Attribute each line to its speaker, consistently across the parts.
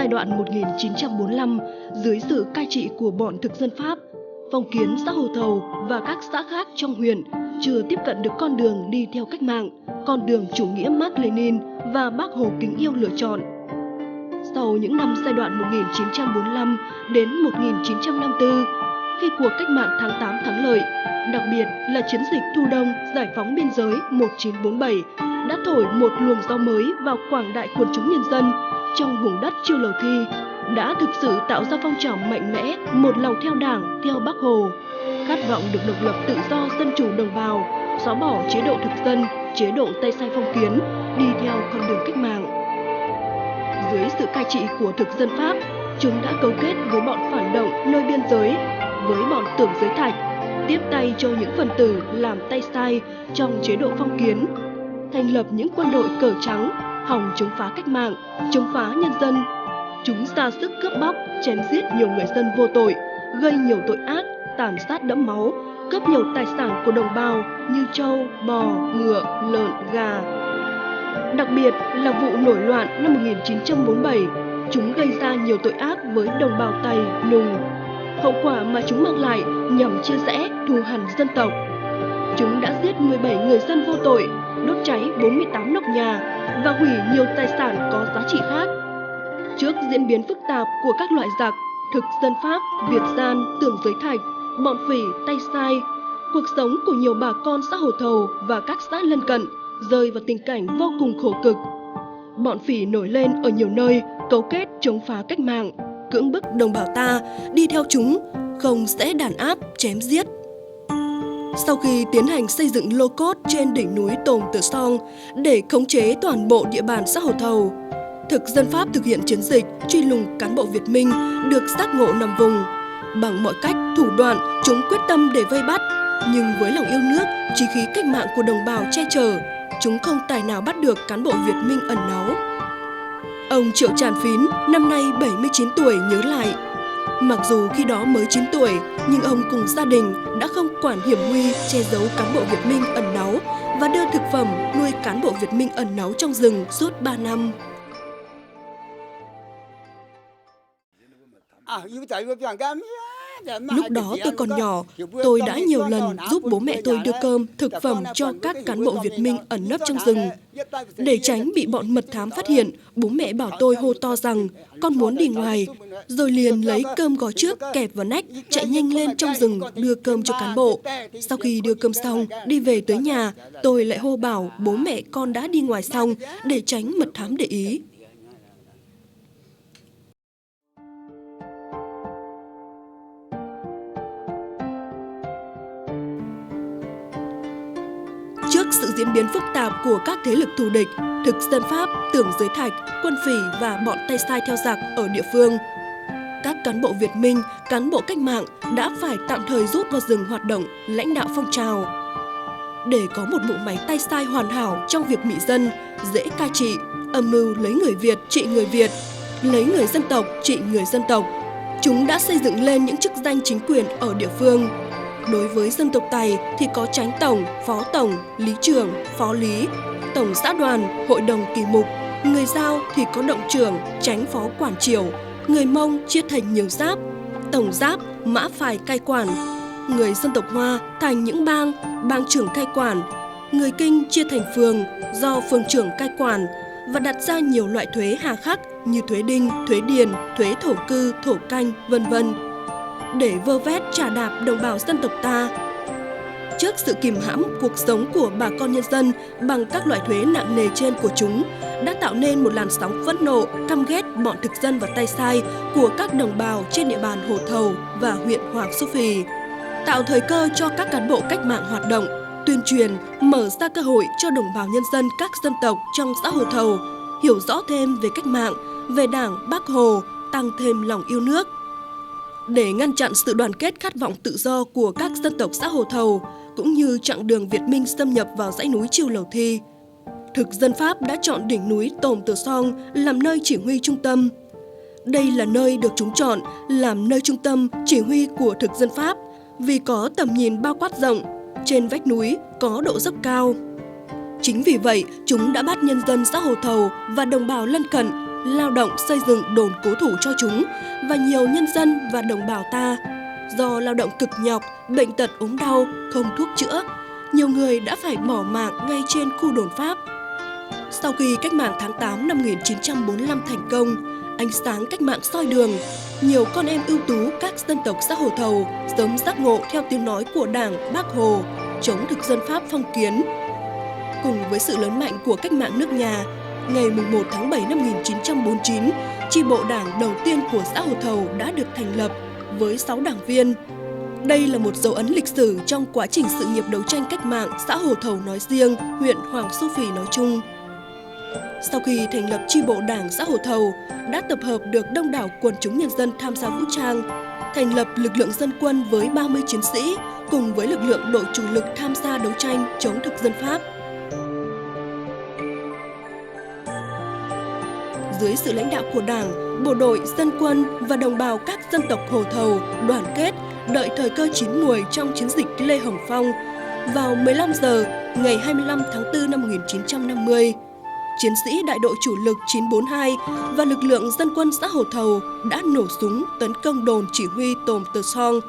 Speaker 1: giai đoạn 1945 dưới sự cai trị của bọn thực dân Pháp, Phong Kiến, xã Hồ Thầu và các xã khác trong huyện chưa tiếp cận được con đường đi theo cách mạng, con đường chủ nghĩa Mác Lênin và Bác Hồ kính yêu lựa chọn. Sau những năm giai đoạn 1945 đến 1954, khi cuộc cách mạng tháng 8 thắng lợi, đặc biệt là chiến dịch Thu Đông giải phóng biên giới 1947 đã thổi một luồng gió mới vào quảng đại quần chúng nhân dân trong vùng đất Chiêu Lầu Thi, đã thực sự tạo ra phong trào mạnh mẽ, một lòng theo Đảng, theo Bác Hồ, khát vọng được độc lập tự do dân chủ đồng bào, xóa bỏ chế độ thực dân, chế độ tay sai phong kiến, đi theo con đường cách mạng. Dưới sự cai trị của thực dân Pháp, chúng đã cấu kết với bọn phản động nơi biên giới, với bọn tưởng giới thạch, tiếp tay cho những phần tử làm tay sai trong chế độ phong kiến, thành lập những quân đội cờ trắng, hòng chống phá cách mạng, chống phá nhân dân. Chúng ra sức cướp bóc, chém giết nhiều người dân vô tội, gây nhiều tội ác, tàn sát đẫm máu, cướp nhiều tài sản của đồng bào như trâu, bò, ngựa, lợn, gà. Đặc biệt là vụ nổi loạn năm 1947, chúng gây ra nhiều tội ác với đồng bào Tày, Nùng. Hậu quả mà chúng mang lại nhằm chia rẽ, thù hằn dân tộc. Chúng đã giết 17 người dân vô tội, đốt cháy 48 nóc nhà và hủy nhiều tài sản có giá trị khác. Trước diễn biến phức tạp của các loại giặc, thực dân Pháp, Việt gian, tưởng giới thạch, bọn phỉ, tay sai, cuộc sống của nhiều bà con xã Hồ Thầu và các xã lân cận rơi vào tình cảnh vô cùng khổ cực. Bọn phỉ nổi lên ở nhiều nơi, cấu kết chống phá cách mạng, cưỡng bức đồng bào ta đi theo chúng, không sẽ đàn áp, chém giết. Sau khi tiến hành xây dựng lô cốt trên đỉnh núi Tồn Tử Song để khống chế toàn bộ địa bàn xã Hồ Thầu, thực dân Pháp thực hiện chiến dịch truy lùng cán bộ Việt Minh được giác ngộ nằm vùng. Bằng mọi cách, thủ đoạn, chúng quyết tâm để vây bắt, nhưng với lòng yêu nước, chí khí cách mạng của đồng bào che chở, chúng không tài nào bắt được cán bộ Việt Minh ẩn náu. Ông Triệu Tràn Phín, năm nay 79 tuổi nhớ lại, mặc dù khi đó mới 9 tuổi, nhưng ông cùng gia đình đã không quản hiểm nguy che giấu cán bộ Việt Minh ẩn náu và đưa thực phẩm nuôi cán bộ Việt Minh ẩn náu trong rừng suốt 3 năm. Lúc đó tôi còn nhỏ, tôi đã nhiều lần giúp bố mẹ tôi đưa cơm, thực phẩm cho các cán bộ Việt Minh ẩn nấp trong rừng. Để tránh bị bọn mật thám phát hiện, bố mẹ bảo tôi hô to rằng con muốn đi ngoài, rồi liền lấy cơm gói trước kẹp vào nách, chạy nhanh lên trong rừng đưa cơm cho cán bộ. Sau khi đưa cơm xong, đi về tới nhà, tôi lại hô bảo bố mẹ con đã đi ngoài xong để tránh mật thám để ý. Trước sự diễn biến phức tạp của các thế lực thù địch, thực dân Pháp, tưởng giới thạch, quân phỉ và bọn tay sai theo giặc ở địa phương, các cán bộ Việt Minh, cán bộ cách mạng đã phải tạm thời rút vào rừng hoạt động, lãnh đạo phong trào. Để có một bộ máy tay sai hoàn hảo trong việc mị dân, dễ cai trị, âm mưu lấy người Việt trị người Việt, lấy người dân tộc trị người dân tộc, chúng đã xây dựng lên những chức danh chính quyền ở địa phương. Đối với dân tộc Tày thì có chánh tổng, phó tổng, lý trưởng, phó lý, tổng xã đoàn, hội đồng kỳ mục. Người Dao thì có động trưởng, chánh phó quản triều. Người Mông chia thành nhiều giáp, tổng giáp, mã phài cai quản. Người dân tộc Hoa thành những bang, bang trưởng cai quản. Người Kinh chia thành phường, do phường trưởng cai quản và đặt ra nhiều loại thuế hà khắc như thuế đinh, thuế điền, thuế thổ cư, thổ canh, vân vân, để vơ vét trả đạp đồng bào dân tộc ta. Trước sự kìm hãm cuộc sống của bà con nhân dân bằng các loại thuế nặng nề trên của chúng, đã tạo nên một làn sóng phẫn nộ, căm ghét bọn thực dân và tay sai của các đồng bào trên địa bàn Hồ Thầu và huyện Hoàng Su Phì, tạo thời cơ cho các cán bộ cách mạng hoạt động, tuyên truyền, mở ra cơ hội cho đồng bào nhân dân các dân tộc trong xã Hồ Thầu hiểu rõ thêm về cách mạng, về Đảng, Bác Hồ, tăng thêm lòng yêu nước. Để ngăn chặn sự đoàn kết khát vọng tự do của các dân tộc xã Hồ Thầu, cũng như chặng đường Việt Minh xâm nhập vào dãy núi Chiêu Lầu Thi, thực dân Pháp đã chọn đỉnh núi Tồn Tử Song làm nơi chỉ huy trung tâm. Đây là nơi được chúng chọn làm nơi trung tâm chỉ huy của thực dân Pháp vì có tầm nhìn bao quát rộng, trên vách núi có độ dốc cao. Chính vì vậy, chúng đã bắt nhân dân xã Hồ Thầu và đồng bào lân cận lao động xây dựng đồn cố thủ cho chúng và nhiều nhân dân và đồng bào ta. Do lao động cực nhọc, bệnh tật ốm đau, không thuốc chữa, nhiều người đã phải bỏ mạng ngay trên khu đồn Pháp. Sau khi cách mạng tháng 8 năm 1945 thành công, ánh sáng cách mạng soi đường, nhiều con em ưu tú các dân tộc xã Hồ Thầu sớm giác ngộ theo tiếng nói của Đảng Bác Hồ, chống thực dân Pháp phong kiến. Cùng với sự lớn mạnh của cách mạng nước nhà, ngày 1 tháng 7 năm 1949, chi bộ đảng đầu tiên của xã Hồ Thầu đã được thành lập với 6 đảng viên. Đây là một dấu ấn lịch sử trong quá trình sự nghiệp đấu tranh cách mạng xã Hồ Thầu nói riêng, huyện Hoàng Su Phì nói chung. Sau khi thành lập chi bộ đảng xã Hồ Thầu, đã tập hợp được đông đảo quần chúng nhân dân tham gia vũ trang, thành lập lực lượng dân quân với 30 chiến sĩ, cùng với lực lượng đội chủ lực tham gia đấu tranh chống thực dân Pháp. Dưới sự lãnh đạo của Đảng, bộ đội, dân quân và đồng bào các dân tộc Hồ Thầu đoàn kết, đợi thời cơ chín muồi trong chiến dịch Lê Hồng Phong, vào 15 giờ ngày 25 tháng 4 năm 1950, chiến sĩ đại đội chủ lực 942 và lực lượng dân quân xã Hồ Thầu đã nổ súng tấn công đồn chỉ huy Tồm Tờ Song,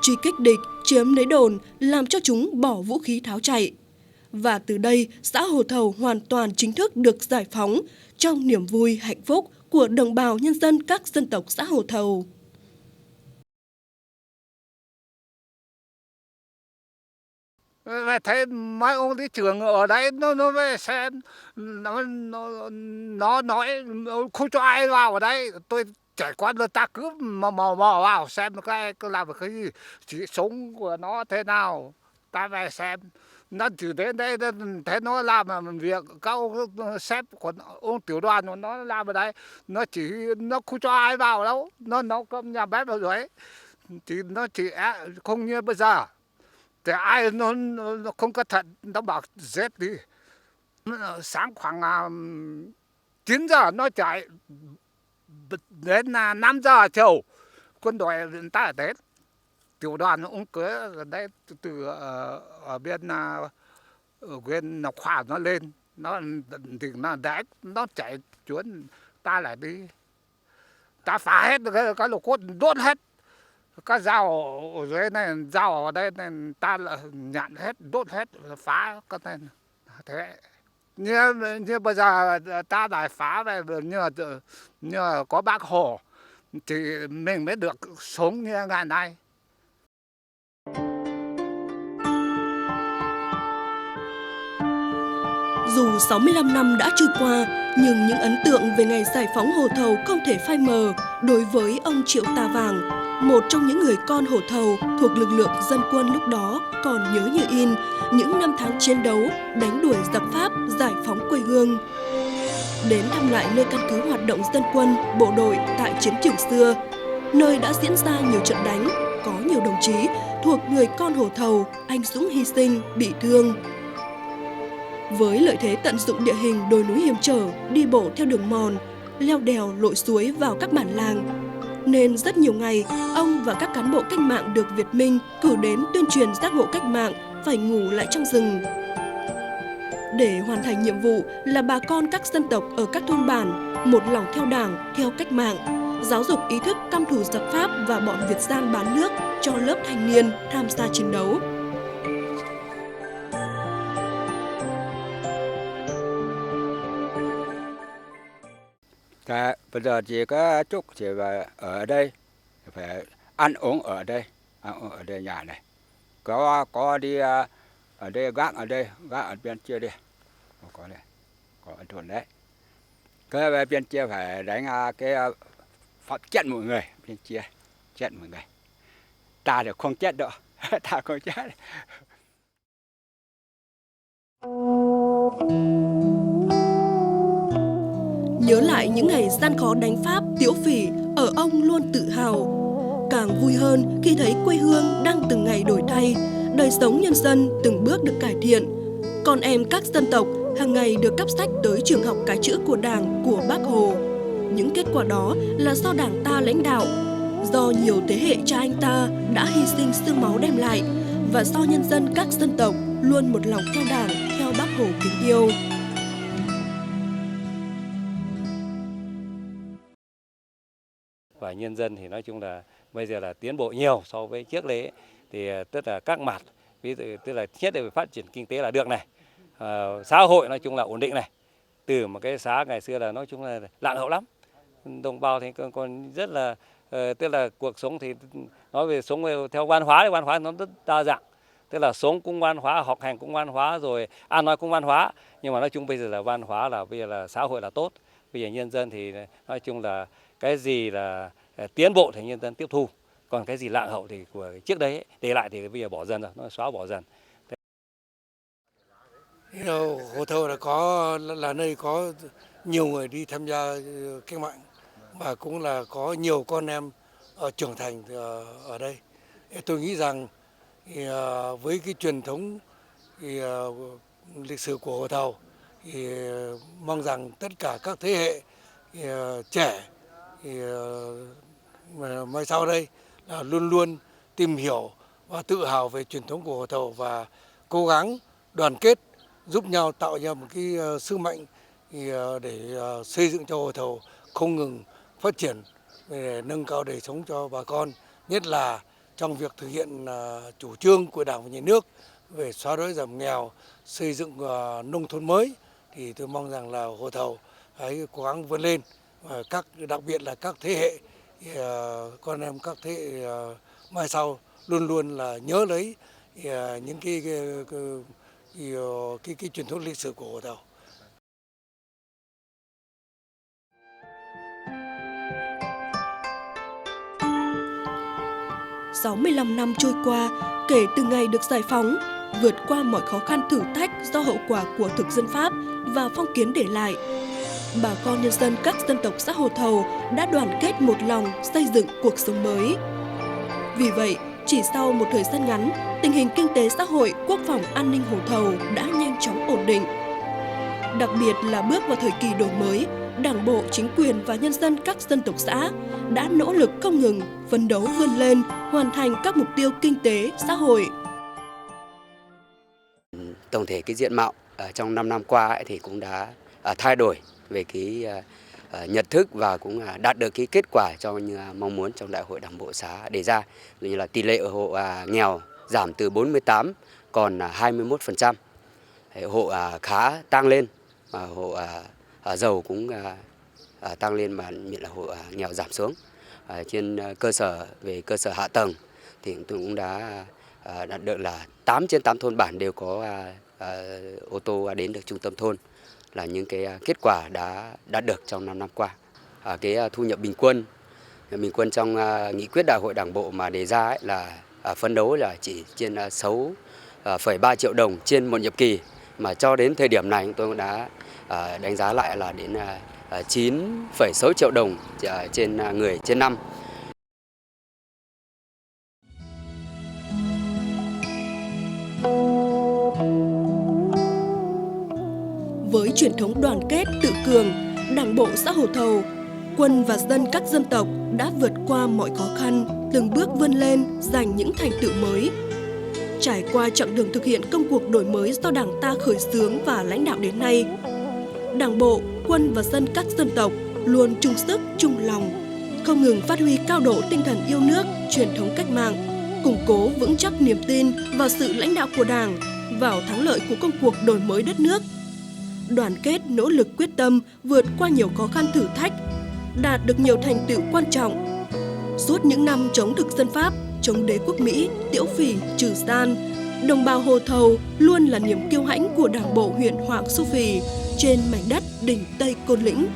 Speaker 1: truy kích địch, chiếm lấy đồn, làm cho chúng bỏ vũ khí tháo chạy. Và từ đây, xã Hồ Thầu hoàn toàn chính thức được giải phóng trong niềm vui hạnh phúc của đồng bào nhân dân các dân tộc xã Hồ Thầu.
Speaker 2: Về thấy mấy ông đi trưởng ở đấy nó về xem, nó nói không cho ai vào ở đây. Tôi trải qua người ta cứ mò vào xem cái làm cái gì, chỉ sống của nó thế nào, ta về xem. Nó chỉ đến đây thấy nó làm việc, các ông sếp của ông tiểu đoàn nó làm ở đây, nó không cho ai vào đâu, nó nấu cơm nhà bếp ở dưới, nó chỉ không như bây giờ. Thì ai nó không cẩn thận nó bảo giết đi. Sáng khoảng 9 giờ nó chạy đến 5 giờ chiều quân đội người ta ở đến. Tiểu đoàn ông cưới ở đây từ ở bên bên Ngọc Hòa nó lên, thì nó đánh, nó chạy chuyến ta lại đi, ta phá hết cái lô cốt, đốt hết cái dao ở dưới này, dao ở đây này, ta là nhặt hết, đốt hết, phá cái này. Thế như bây giờ ta lại phá về, như có Bác Hồ thì mình mới được sống như ngày nay.
Speaker 1: Dù 65 năm đã trôi qua, nhưng những ấn tượng về ngày giải phóng Hồ Thầu không thể phai mờ đối với ông Triệu Tà Vàng, một trong những người con Hồ Thầu thuộc lực lượng dân quân lúc đó còn nhớ như in những năm tháng chiến đấu, đánh đuổi giặc Pháp, giải phóng quê hương. Đến thăm lại nơi căn cứ hoạt động dân quân, bộ đội tại chiến trường xưa, nơi đã diễn ra nhiều trận đánh, có nhiều đồng chí thuộc người con Hồ Thầu anh dũng hy sinh, bị thương. Với lợi thế tận dụng địa hình đồi núi hiểm trở, đi bộ theo đường mòn, leo đèo lội suối vào các bản làng, nên rất nhiều ngày, ông và các cán bộ cách mạng được Việt Minh cử đến tuyên truyền giác ngộ cách mạng phải ngủ lại trong rừng. Để hoàn thành nhiệm vụ là bà con các dân tộc ở các thôn bản một lòng theo Đảng, theo cách mạng, giáo dục ý thức căm thù giặc Pháp và bọn Việt gian bán nước cho lớp thanh niên tham gia chiến đấu.
Speaker 3: Bây giờ chỉ có chúc chỉ ở đây, phải ăn uống ở đây, nhà này. Có đi ở đây, gác ở bên kia đi, có đây, có ở thôn đấy. Cái bên kia phải đánh cái pháp chết mọi người, bên kia chết mọi người. Ta thì không chết đâu, ta không chết.
Speaker 1: Nhớ lại những ngày gian khó đánh Pháp, Tiễu Phỉ, ở ông luôn tự hào. Càng vui hơn khi thấy quê hương đang từng ngày đổi thay, đời sống nhân dân từng bước được cải thiện. Con em các dân tộc hàng ngày được cấp sách tới trường học cái chữ của Đảng, của Bác Hồ. Những kết quả đó là do Đảng ta lãnh đạo, do nhiều thế hệ cha anh ta đã hy sinh xương máu đem lại, và do nhân dân các dân tộc luôn một lòng theo Đảng, theo Bác Hồ kính yêu.
Speaker 4: và nhân dân thì nói chung là bây giờ là tiến bộ nhiều so với trước đấy, thì tức là các mặt, ví dụ tức là nhất là về phát triển kinh tế là được này, xã hội nói chung là ổn định này, từ một cái xã ngày xưa là nói chung là lạc hậu lắm, đồng bào thì còn rất là tức là cuộc sống thì nói về sống theo văn hóa thì văn hóa nó rất đa dạng, tức là sống cũng văn hóa, học hành cũng văn hóa, rồi ăn nói cũng văn hóa, nhưng mà nói chung bây giờ là văn hóa là bây giờ là xã hội là tốt, bây giờ nhân dân thì nói chung là cái gì là tiến bộ thì nhân dân tiếp thu, còn cái gì lạc hậu thì của trước đấy để lại thì bây giờ bỏ dần rồi, nó xóa bỏ dần.
Speaker 5: Hồ Thầu là nơi có nhiều người đi tham gia cách mạng và cũng là có nhiều con em trưởng thành ở đây. Tôi nghĩ rằng với cái truyền thống lịch sử của Hồ Thầu thì mong rằng tất cả các thế hệ trẻ mai sau đây là luôn luôn tìm hiểu và tự hào về truyền thống của Hồ Thầu và cố gắng đoàn kết giúp nhau tạo ra một cái sức mạnh để xây dựng cho Hồ Thầu không ngừng phát triển để nâng cao đời sống cho bà con, nhất là trong việc thực hiện chủ trương của Đảng và Nhà nước về xóa đói giảm nghèo, xây dựng nông thôn mới, thì tôi mong rằng là Hồ Thầu hãy cố gắng vươn lên, đặc biệt là các thế hệ con em các thế hệ mai sau luôn luôn là nhớ lấy những cái truyền thống lịch sử của Hồ Thầu.
Speaker 1: Sáu 65 năm trôi qua kể từ ngày được giải phóng, vượt qua mọi khó khăn thử thách do hậu quả của thực dân Pháp và phong kiến để lại, bà con nhân dân các dân tộc xã Hồ Thầu đã đoàn kết một lòng xây dựng cuộc sống mới. Vì vậy, chỉ sau một thời gian ngắn, tình hình kinh tế xã hội, quốc phòng an ninh Hồ Thầu đã nhanh chóng ổn định. Đặc biệt là bước vào thời kỳ đổi mới, Đảng bộ, chính quyền và nhân dân các dân tộc xã đã nỗ lực không ngừng, phấn đấu vươn lên, hoàn thành các mục tiêu kinh tế, xã hội.
Speaker 6: Tổng thể cái diện mạo trong 5 năm qua thì cũng đã thay đổi về cái nhận thức và cũng đạt được cái kết quả cho như mong muốn trong Đại hội Đảng bộ xã đề ra, như là tỷ lệ ở hộ nghèo giảm từ 48 còn 21%, hộ khá tăng lên, hộ giàu cũng tăng lên, mà miễn là hộ nghèo giảm xuống. Trên cơ sở hạ tầng thì tôi cũng đã đạt được là 8 trên 8 thôn bản đều có ô tô đến được trung tâm thôn, là những cái kết quả đã đạt được trong 5 năm qua. Cái thu nhập bình quân trong nghị quyết Đại hội Đảng bộ mà đề ra là phấn đấu là chỉ trên 6,3 triệu đồng trên một nhiệm kỳ, mà cho đến thời điểm này chúng tôi cũng đã đánh giá lại là đến 9,6 triệu đồng trên người trên năm.
Speaker 1: Với truyền thống đoàn kết tự cường, Đảng bộ xã Hồ Thầu, quân và dân các dân tộc đã vượt qua mọi khó khăn, từng bước vươn lên, giành những thành tựu mới. Trải qua chặng đường thực hiện công cuộc đổi mới do Đảng ta khởi xướng và lãnh đạo đến nay, Đảng bộ, quân và dân các dân tộc luôn chung sức, chung lòng, không ngừng phát huy cao độ tinh thần yêu nước, truyền thống cách mạng, củng cố vững chắc niềm tin vào sự lãnh đạo của Đảng, vào thắng lợi của công cuộc đổi mới đất nước. Đoàn kết, nỗ lực quyết tâm vượt qua nhiều khó khăn thử thách, đạt được nhiều thành tựu quan trọng. Suốt những năm chống thực dân Pháp, chống đế quốc Mỹ, Tiễu Phỉ, trừ gian, đồng bào Hồ Thầu luôn là niềm kiêu hãnh của Đảng bộ huyện Hoàng Su Phì trên mảnh đất đỉnh Tây Côn Lĩnh.